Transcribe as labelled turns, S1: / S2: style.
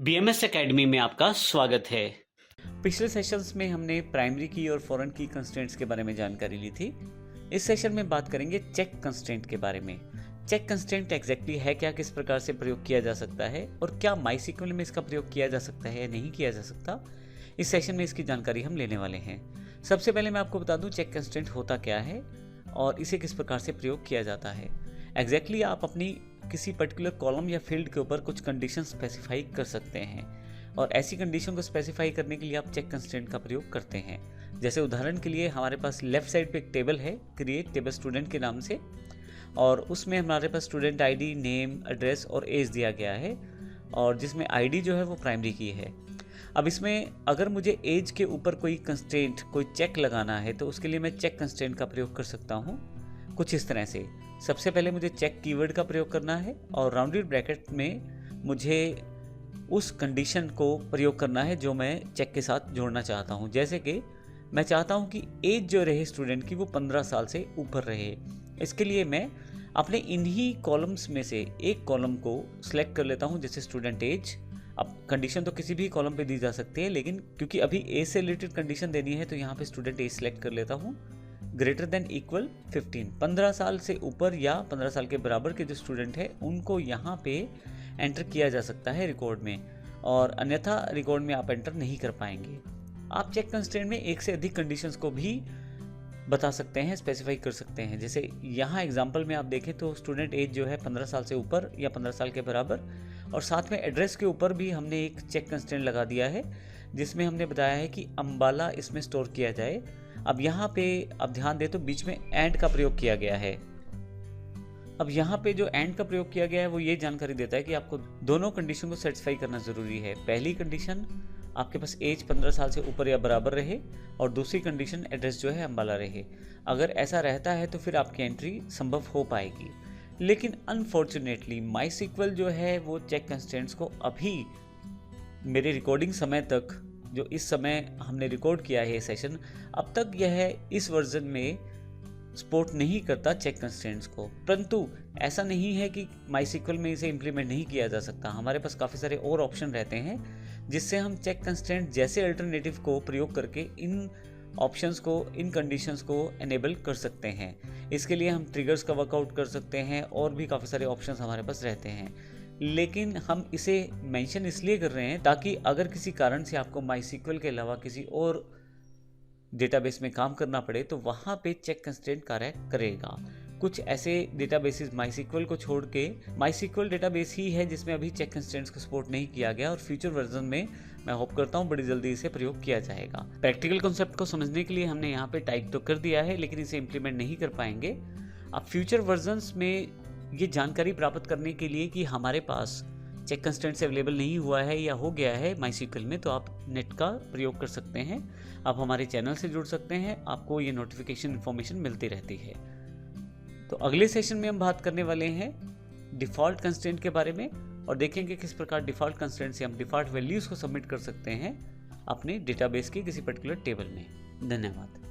S1: BMS academy में आपका स्वागत है।
S2: पिछले सेशंस में हमने प्राइमरी की और फॉरेन की कंस्ट्रेंट्स के बारे में जानकारी ली थी। इस सेशन में बात करेंगे चेक कंस्ट्रेंट के बारे में। चेक कंस्ट्रेंट एग्जैक्टली है क्या, किस प्रकार से प्रयोग किया जा सकता है और क्या माइस्क्ल में इसका प्रयोग किया जा सकता है या नहीं किया जा सकता, इस सेशन में इसकी जानकारी हम लेने वाले हैं। सबसे पहले मैं आपको बता दूं चेक कंस्ट्रेंट होता क्या है और इसे किस प्रकार से प्रयोग किया जाता है। एग्जैक्टली आप अपनी किसी पर्टिकुलर कॉलम या फील्ड के ऊपर कुछ कंडीशन स्पेसिफाई कर सकते हैं और ऐसी कंडीशन को स्पेसिफाई करने के लिए आप चेक कंस्ट्रेंट का प्रयोग करते हैं। जैसे उदाहरण के लिए हमारे पास लेफ्ट साइड पे एक टेबल है, क्रिएट टेबल स्टूडेंट के नाम से, और उसमें हमारे पास स्टूडेंट आईडी, नेम, एड्रेस और एज दिया गया है और जिसमें आईडी जो है वो प्राइमरी की है। अब इसमें अगर मुझे एज के ऊपर कोई कंस्ट्रेंट, कोई चेक लगाना है तो उसके लिए मैं चेक कंस्ट्रेंट का प्रयोग कर सकता हूँ कुछ इस तरह से। सबसे पहले मुझे चेक कीवर्ड का प्रयोग करना है और राउंडेड ब्रैकेट में मुझे उस कंडीशन को प्रयोग करना है जो मैं चेक के साथ जोड़ना चाहता हूं। जैसे कि मैं चाहता हूं कि एज जो रहे स्टूडेंट की वो 15 साल से ऊपर रहे। इसके लिए मैं अपने इन्हीं कॉलम्स में से एक कॉलम को सिलेक्ट कर लेता हूं, जैसे स्टूडेंट एज। अब कंडीशन तो किसी भी कॉलम पे दी जा सकती है, लेकिन क्योंकि अभी एज से रिलेटेड कंडीशन देनी है तो यहाँ पे स्टूडेंट एज सिलेक्ट कर लेता हूँ। ग्रेटर देन इक्वल 15, 15 साल से ऊपर या 15 साल के बराबर के जो स्टूडेंट है उनको यहाँ पे एंटर किया जा सकता है रिकॉर्ड में, और अन्यथा रिकॉर्ड में आप एंटर नहीं कर पाएंगे। आप चेक कंस्ट्रेंट में एक से अधिक कंडीशंस को भी बता सकते हैं, स्पेसिफाई कर सकते हैं। जैसे यहाँ एग्जांपल में आप देखें तो स्टूडेंट एज जो है 15 साल से ऊपर या 15 साल के बराबर, और साथ में एड्रेस के ऊपर भी हमने एक चेक कंस्ट्रेंट लगा दिया है जिसमें हमने बताया है कि अम्बाला इसमें स्टोर किया जाए। अब यहाँ पे अब ध्यान दे तो बीच में एंड का प्रयोग किया गया है। अब यहाँ पे जो एंड का प्रयोग किया गया है वो ये जानकारी देता है कि आपको दोनों कंडीशन को सेटिस्फाई करना जरूरी है। पहली कंडीशन आपके पास एज 15 साल से ऊपर या बराबर रहे और दूसरी कंडीशन एड्रेस जो है अम्बाला रहे। अगर ऐसा रहता है तो फिर आपकी एंट्री संभव हो पाएगी। लेकिन अनफॉर्चुनेटली माइस्क्ल जो है वो चेक कंस्ट्रेंट्स को अभी मेरे रिकॉर्डिंग समय तक, जो इस समय हमने रिकॉर्ड किया है ये सेशन, अब तक यह इस वर्जन में सपोर्ट नहीं करता चेक कंस्ट्रेंट्स को। परंतु ऐसा नहीं है कि माइस्क्ल में इसे इम्प्लीमेंट नहीं किया जा सकता। हमारे पास काफ़ी सारे और ऑप्शन रहते हैं जिससे हम चेक कंस्ट्रेंट जैसे अल्टरनेटिव को प्रयोग करके इन ऑप्शंस को, इन कंडीशंस को एनेबल कर सकते हैं। इसके लिए हम ट्रिगर्स का वर्कआउट कर सकते हैं और भी काफ़ी सारे ऑप्शंस हमारे पास रहते हैं। लेकिन हम इसे मेंशन इसलिए कर रहे हैं ताकि अगर किसी कारण से आपको माइस्क्ल के अलावा किसी और डेटाबेस में काम करना पड़े तो वहाँ पे चेक कंस्ट्रेंट कार्य करेगा। कुछ ऐसे डेटाबेसेस माइस्क्ल को छोड़ के, माइस्क्ल डेटाबेस ही है जिसमें अभी चेक कंस्ट्रेंट्स को सपोर्ट नहीं किया गया और फ्यूचर वर्जन में मैं होप करता हूँ बड़ी जल्दी इसे प्रयोग किया जाएगा। प्रैक्टिकल कॉन्सेप्ट को समझने के लिए हमने यहाँ पे टाइप तो कर दिया है, लेकिन इसे इम्प्लीमेंट नहीं कर पाएंगे। अब फ्यूचर वर्जन्स में ये जानकारी प्राप्त करने के लिए कि हमारे पास चेक कंस्ट्रेंट्स अवेलेबल नहीं हुआ है या हो गया है माइस्क्ल में, तो आप नेट का प्रयोग कर सकते हैं। आप हमारे चैनल से जुड़ सकते हैं, आपको ये नोटिफिकेशन इन्फॉर्मेशन मिलती रहती है। तो अगले सेशन में हम बात करने वाले हैं डिफ़ॉल्ट कंस्ट्रेंट के बारे में और देखेंगे किस प्रकार डिफ़ॉल्ट कंस्ट्रेंट से हम डिफ़ॉल्ट वैल्यूज़ को सबमिट कर सकते हैं अपने डेटाबेस की किसी पर्टिकुलर टेबल में। धन्यवाद।